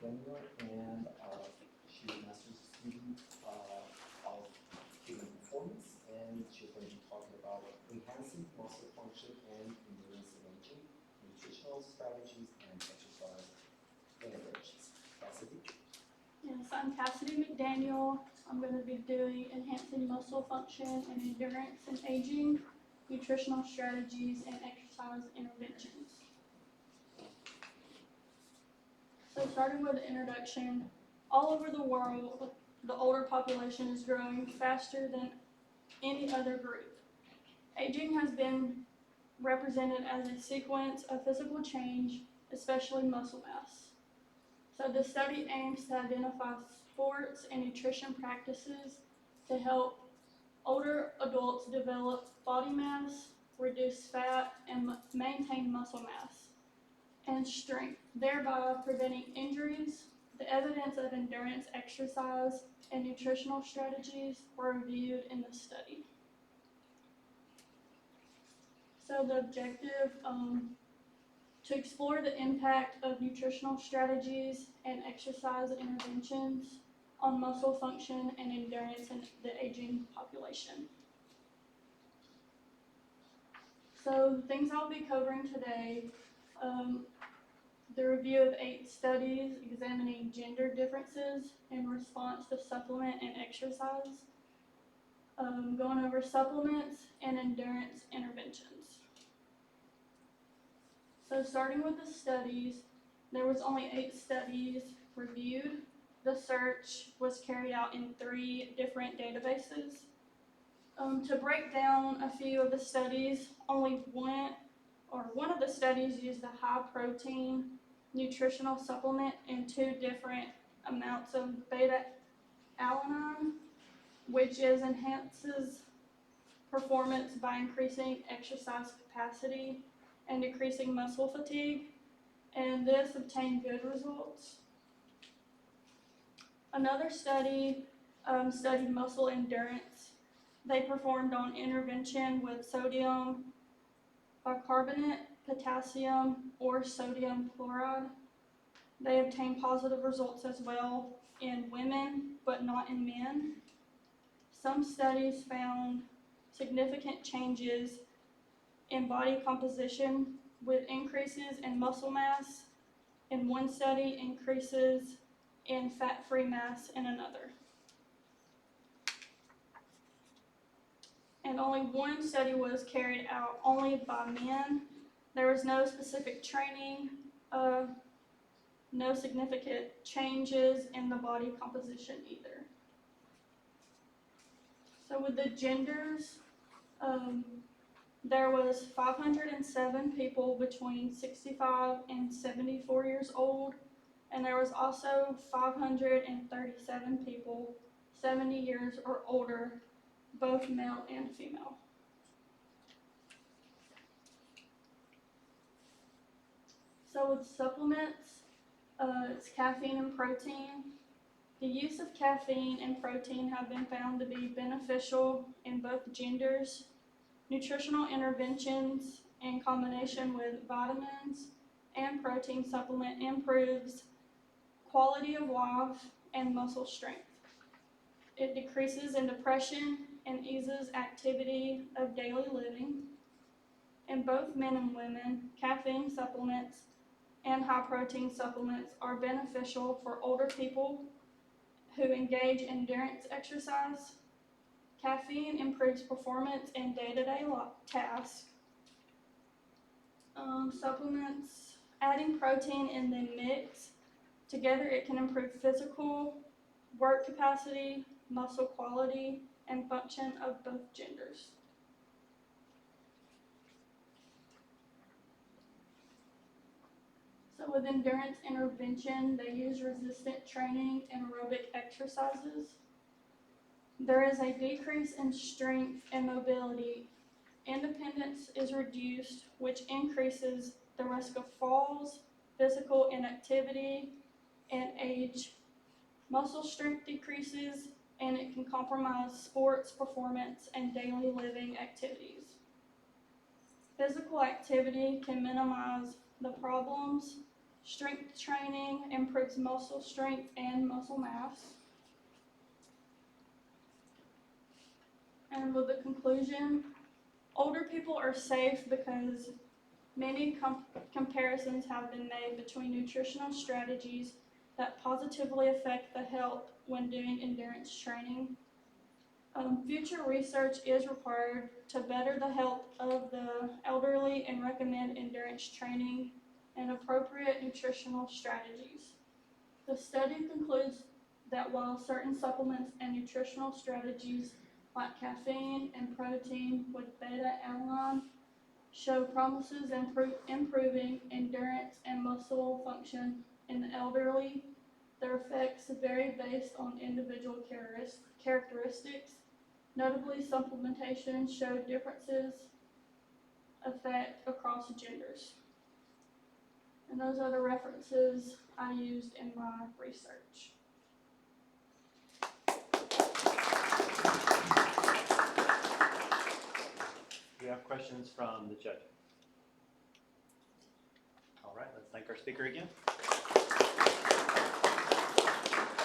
McDaniel, and she's a master's student of human performance, and she's going to be talking about enhancing muscle function and endurance in aging, nutritional strategies, and exercise interventions. Cassidy? Yes, I'm Cassidy McDaniel. I'm going to be doing enhancing muscle function and endurance in aging, nutritional strategies, and exercise interventions. So starting with the introduction, all over the world, the older population is growing faster than any other group. Aging has been represented as a sequence of physical change, especially muscle mass. So the study aims to identify sports and nutrition practices to help older adults develop body mass, reduce fat, and maintain muscle mass and strength, thereby preventing injuries. The evidence of endurance exercise and nutritional strategies were reviewed in the study. So the objective, to explore the impact of nutritional strategies and exercise interventions on muscle function and endurance in the aging population. So the things I'll be covering today, the review of 8 studies examining gender differences in response to supplement and exercise, going over supplements and endurance interventions. So starting with the studies, there was only 8 studies reviewed. The search was carried out in 3 different databases. To break down a few of the studies, only one of the studies used a high protein nutritional supplement in 2 different amounts of beta-alanine, which enhances performance by increasing exercise capacity and decreasing muscle fatigue, and this obtained good results. Another study studied muscle endurance. They performed on intervention with sodium bicarbonate, potassium, or sodium chloride. They obtained positive results as well in women, but not in men. Some studies found significant changes in body composition with increases in muscle mass in one study, increases in fat-free mass in another. And only one study was carried out only by men. There was no specific training, no significant changes in the body composition either. So with the genders, there was 507 people between 65 and 74 years old, and there was also 537 people 70 years or older, both male and female. So with supplements, it's caffeine and protein. The use of caffeine and protein have been found to be beneficial in both genders. Nutritional interventions in combination with vitamins and protein supplement improves quality of life and muscle strength. It decreases in depression and eases activity of daily living. In both men and women, caffeine supplements and high protein supplements are beneficial for older people who engage in endurance exercise. Caffeine improves performance in day-to-day tasks. Supplements, adding protein in the mix, together it can improve physical, work capacity, muscle quality, and function of both genders. So with endurance intervention, they use resistant training and aerobic exercises. There is a decrease in strength and mobility. Independence is reduced, which increases the risk of falls, physical inactivity, and age. Muscle strength decreases, and it can compromise sports performance and daily living activities. Physical activity can minimize the problems Strength training improves muscle strength and muscle mass. And with the conclusion, older people are safe because many comparisons have been made between nutritional strategies that positively affect the health when doing endurance training. Future research is required to better the health of the elderly and recommend endurance training and appropriate nutritional strategies. The study concludes that while certain supplements and nutritional strategies like caffeine and protein with beta-alanine show promises in improving endurance and muscle function in the elderly, their effects vary based on individual characteristics. Notably, supplementation showed differences effect across genders. And those are the references I used in my research. Do we have questions from the judges? All right, let's thank our speaker again.